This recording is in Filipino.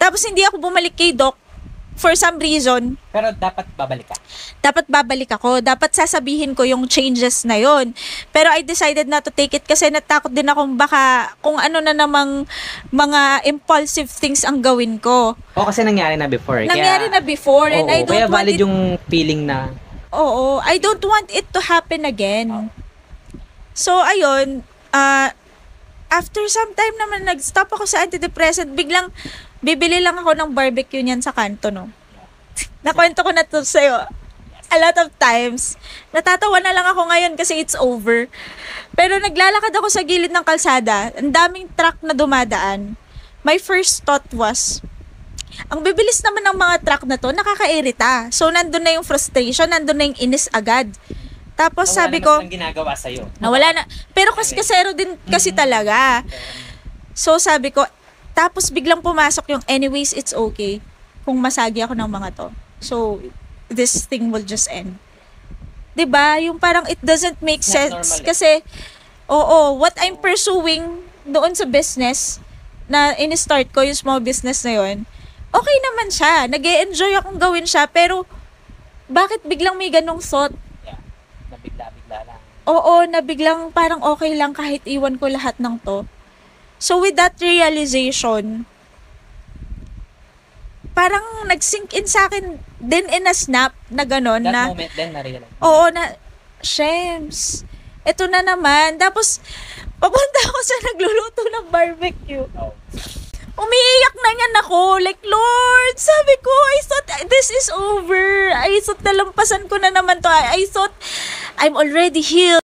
Tapos hindi ako bumalik kay Doc for some reason. Pero dapat babalik ka. Dapat babalik ako. Dapat sasabihin ko yung changes na yon. Pero I decided not to take it kasi natakot din akong baka kung ano na namang mga impulsive things ang gawin ko. O kasi nangyari na before. Nangyari na before and I don't kaya want valid it. yung feeling na Oo, I don't want it to happen again. So, ayun, after some time naman, nag-stop ako sa antidepressant, biglang bibili lang ako ng barbecue niyan sa kanto, no? Nakwento ko na to sa'yo a lot of times. Natatawa na lang ako ngayon kasi it's over. Pero naglalakad ako sa gilid ng kalsada, ang daming truck na dumadaan. My first thought was, ang bibilis naman ng mga truck na to, nakakairita. So, nandun na yung frustration, nandun na yung inis agad. Tapos sabi ko, ang ginagawa sa'yo. nawala na. Pero kasero din kasi talaga. So, sabi ko, tapos biglang pumasok yung, anyways, it's okay kung masagi ako ng mga to. So, this thing will just end. 'Di ba? Yung parang it doesn't make It's not sense. normal. Kasi, what I'm pursuing doon sa business na in-start ko, yung small business na yun, okay naman siya. Nag-e-enjoy akong gawin siya, pero bakit biglang may ganong thought? Yeah. Nabigla-bigla lang. Oo, na biglang parang okay lang kahit iwan ko lahat ng to. So with that realization, parang nag-sink in sa akin din in a snap na gano'n That na, moment then na-realize. oo na, Shems, eto na naman. Tapos, papunta ako sa nagluluto ng barbecue. Oh. Umiiyak na yan ako. Like, Lord, sabi ko, I thought this is over. I thought nalampasan ko na naman to. I thought I'm already healed.